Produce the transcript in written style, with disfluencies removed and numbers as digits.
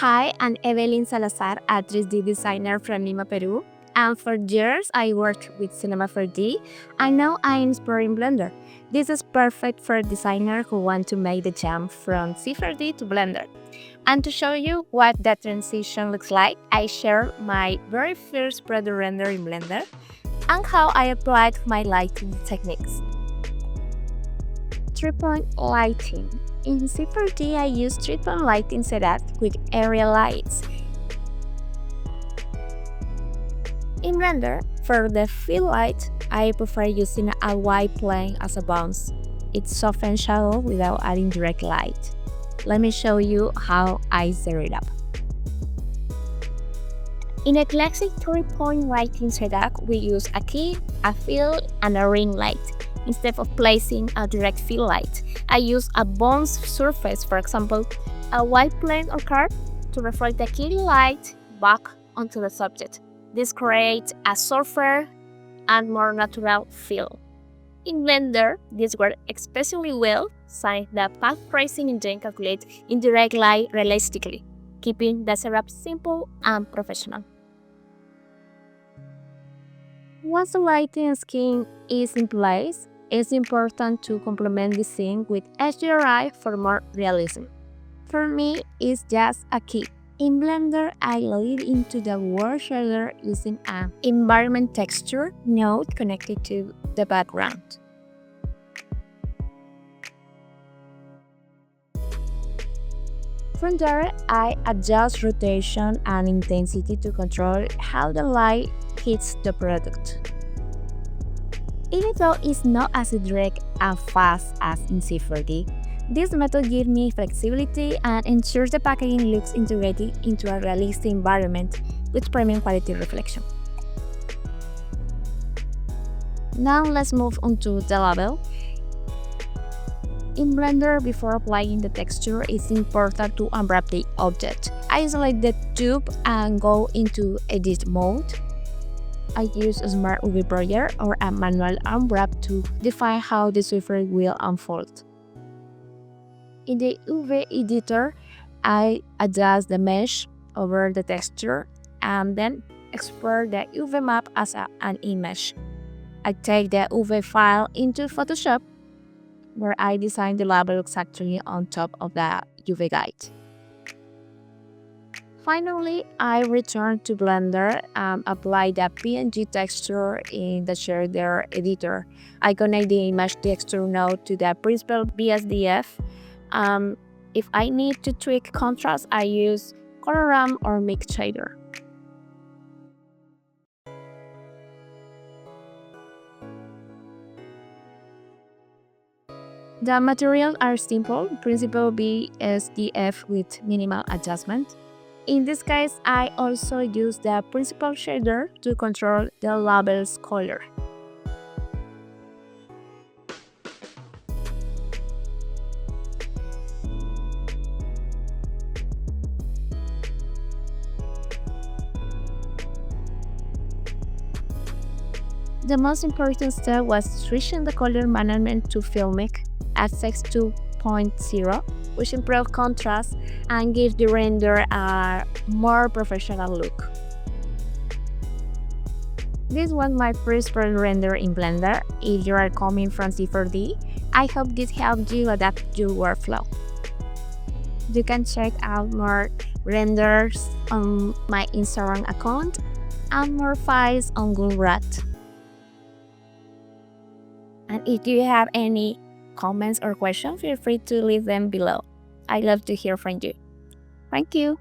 Hi, I'm Eveling Salazar, a 3D designer from Lima, Peru. And for years, I worked with C4D, and now I'm exploring Blender. This is perfect for designers who want to make the jump from C4D to Blender. And to show you what that transition looks like, I share my very first product render in Blender and how I applied my lighting techniques. 3-point lighting. In C4D, I use 3-point lighting setup with area lights. In Blender, for the fill light, I prefer using a white plane as a bounce. It softens shadow without adding direct light. Let me show you how I set it up. In a classic 3-point lighting setup, we use a key, a fill, and a ring light. Instead of placing a direct fill light, I use a bounce surface, for example, a white plane or card, to reflect the key light back onto the subject. This creates a softer and more natural feel. In Blender, this works especially well since the path tracing engine calculates indirect light realistically, keeping the setup simple and professional. Once the lighting scheme is in place, it's important to complement the scene with HDRI for more realism. For me, it's just a key. In Blender, I load into the world shader using an environment texture node connected to the background. From there, I adjust rotation and intensity to control how the light hits the product. Even though it's not as direct and fast as in C4D, this method gives me flexibility and ensures the packaging looks integrated into a realistic environment with premium quality reflection. Now let's move on to the label. In Blender, before applying the texture, it's important to unwrap the object. I isolate the tube and go into edit mode. I use a Smart UV Project or a manual unwrap to define how the software will unfold. In the UV editor, I adjust the mesh over the texture and then export the UV map as an image. I take the UV file into Photoshop, where I design the label exactly on top of the UV guide. Finally, I return to Blender and apply the PNG texture in the shader editor. I connect the image texture node to the principal BSDF. If I need to tweak contrast, I use Color or Mix Shader. The materials are simple, principal BSDF with minimal adjustment. In this case, I also use the principal shader to control the label's color. The most important step was switching the color management to Filmic at 2.0, which improves contrast and gives the render a more professional look. This was my first product render in Blender. If you are coming from C4D, I hope this helped you adapt your workflow. You can check out more renders on my Instagram account and more files on Google. And if you have any comments or questions, feel free to leave them below. I'd love to hear from you. Thank you.